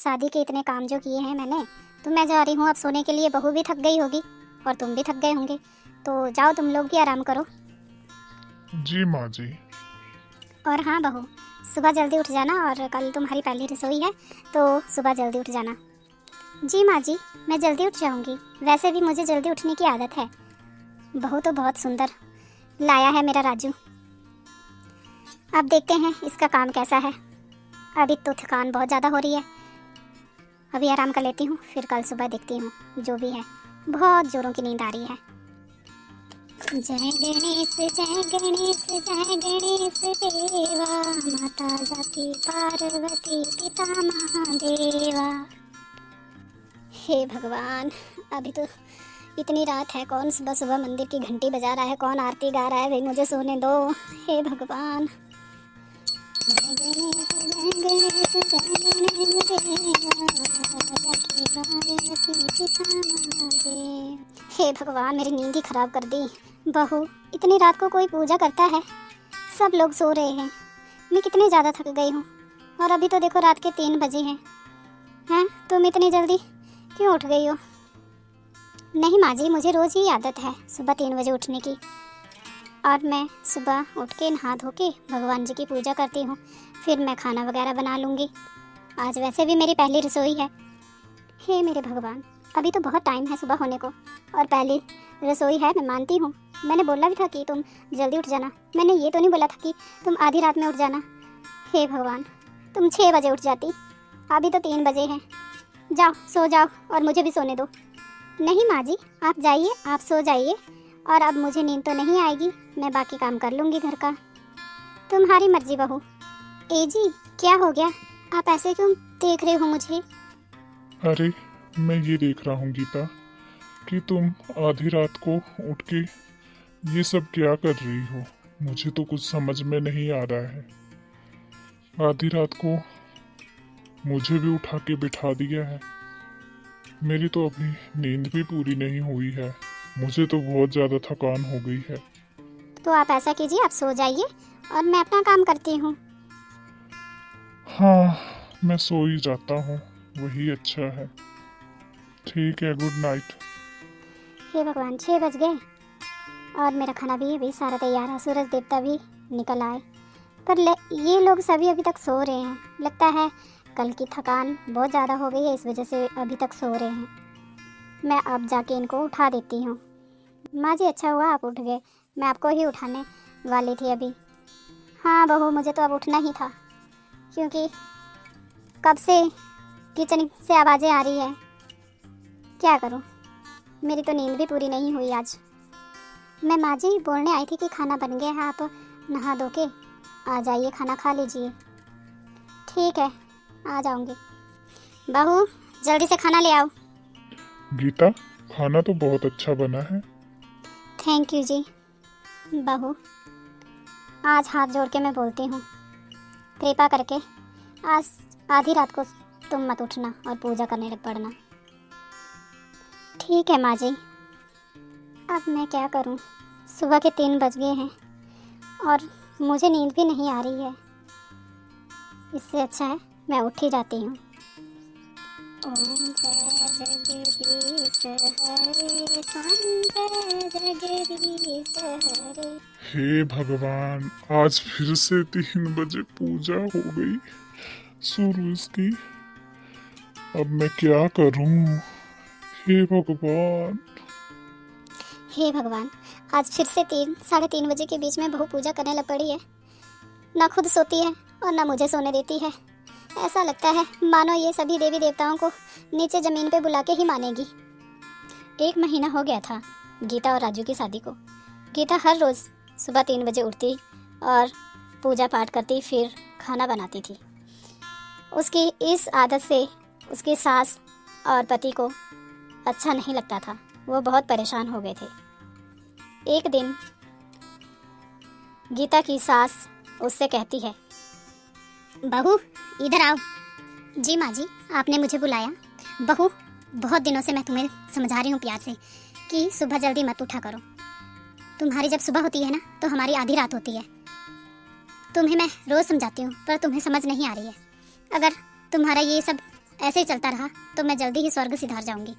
शादी के इतने काम जो किए हैं मैंने, तो मैं जा रही हूँ अब सोने के लिए। बहू भी थक गई होगी और तुम भी थक गए होंगे, तो जाओ तुम लोग भी आराम करो। जी माँ जी। और हाँ बहू, सुबह जल्दी उठ जाना, और कल तुम्हारी पहली रसोई है तो सुबह जल्दी उठ जाना। जी माँ जी, मैं जल्दी उठ जाऊँगी। वैसे भी मुझे जल्दी उठने की आदत है। बहू तो बहुत सुंदर लाया है मेरा राजू। अब देखते हैं इसका काम कैसा है। अभी तो थकान बहुत ज़्यादा हो रही है, अभी आराम कर लेती हूँ, फिर कल सुबह देखती हूँ जो भी है। बहुत जोरों की नींद आ रही है। जय गणेश जय गणेश जय गणेश देवा, माता जाति पार्वती पिता महादेवा। हे भगवान, अभी तो इतनी रात है, कौन सुबह सुबह मंदिर की घंटी बजा रहा है, कौन आरती गा रहा है? भाई मुझे सोने दो। हे भगवान। जय गणेश जय गणेश जय गणेश देवा, पिता महादेव। हे भगवान, मेरी नींद ही खराब कर दी। बहू, इतनी रात को कोई पूजा करता है? सब लोग सो रहे हैं, मैं कितनी ज़्यादा थक गई हूँ। और अभी तो देखो रात के 3 बजे हैं। तुम इतनी जल्दी क्यों उठ गई हो? नहीं माँ जी, मुझे रोज़ ही आदत है सुबह 3 बजे उठने की, और मैं सुबह उठ के नहा धो के भगवान जी की पूजा करती हूँ, फिर मैं खाना वगैरह बना लूँगी। आज वैसे भी मेरी पहली रसोई है। हे मेरे भगवान, अभी तो बहुत टाइम है सुबह होने को, और पहली रसोई है, मैं मानती हूँ। मैंने बोला भी था कि तुम जल्दी उठ जाना, मैंने ये तो नहीं बोला था कि तुम आधी रात में उठ जाना। हे भगवान, तुम 6 बजे उठ जाती, अभी तो 3 बजे हैं। जाओ सो जाओ और मुझे भी सोने दो। नहीं माँ जी, आप जाइए, आप सो जाइए, और अब मुझे नींद तो नहीं आएगी, मैं बाकी काम कर लूँगी घर का। तुम्हारी मर्जी बहू। ए जी, क्या हो गया? आप ऐसे क्यों देख रहे हो मुझे? अरे मैं ये देख रहा हूँ गीता कि तुम आधी रात को उठ के ये सब क्या कर रही हो। मुझे तो कुछ समझ में नहीं आ रहा है। आधी रात को मुझे भी उठा के बिठा दिया है। मेरी तो अभी नींद भी पूरी नहीं हुई है, मुझे तो बहुत ज़्यादा थकान हो गई है। तो आप ऐसा कीजिए, आप सो जाइए और मैं अपना काम करती हूँ। हाँ, मैं सो ही जाता हूँ, वही अच्छा है। ठीक है, गुड नाइट। हे भगवान, 6 बज गए और मेरा खाना भी सारा तैयार है। सूरज देवता भी निकल आए, पर ये लोग सभी अभी तक सो रहे हैं। लगता है कल की थकान बहुत ज़्यादा हो गई है, इस वजह से अभी तक सो रहे हैं। मैं अब जाके इनको उठा देती हूँ। माँ जी, अच्छा हुआ आप उठ गए, मैं आपको ही उठाने वाली थी अभी। हाँ बहू, मुझे तो अब उठना ही था, क्योंकि कब से किचन से आवाज़ें आ रही है। क्या करूँ, मेरी तो नींद भी पूरी नहीं हुई आज। मैं माँ जी बोलने आई थी कि खाना बन गया है, आप नहा धो के आ जाइए, खाना खा लीजिए। ठीक है, आ जाऊंगी। बहू, जल्दी से खाना ले आओ। गीता, खाना तो बहुत अच्छा बना है। थैंक यू जी। बहू, आज हाथ जोड़ के मैं बोलती हूँ, कृपा करके आज आधी रात को तुम मत उठना और पूजा करने लग पड़ना। ठीक है माँ जी। अब मैं क्या करूँ, सुबह के 3 बज गए हैं और मुझे नींद भी नहीं आ रही है। इससे अच्छा है मैं उठ ही जाती हूँ। ओम जय जगदीश हरे, स्वामी जय जगदीश हरे। हे भगवान, आज फिर से 3 बजे पूजा हो गई सूरज की। अब मैं क्या करूं? हे भगवान। हे भगवान, आज फिर से 3 साढ़े 3 बजे के बीच में बहू पूजा करने लग पड़ी है। ना खुद सोती है और ना मुझे सोने देती है। ऐसा लगता है मानो ये सभी देवी देवताओं को नीचे ज़मीन पे बुला के ही मानेगी। 1 महीना हो गया था गीता और राजू की शादी को। गीता हर रोज़ सुबह 3 बजे उठती और पूजा पाठ करती, फिर खाना बनाती थी। उसकी इस आदत से उसकी सास और पति को अच्छा नहीं लगता था, वो बहुत परेशान हो गए थे। एक दिन गीता की सास उससे कहती है, बहू इधर आओ। जी माँ जी, आपने मुझे बुलाया? बहू, बहुत दिनों से मैं तुम्हें समझा रही हूँ प्यार से कि सुबह जल्दी मत उठा करो। तुम्हारी जब सुबह होती है ना, तो हमारी आधी रात होती है। तुम्हें मैं रोज़ समझाती हूँ, पर तुम्हें समझ नहीं आ रही है। अगर तुम्हारा ये सब ऐसे ही चलता रहा तो मैं जल्दी ही स्वर्ग सिधार जाऊंगी।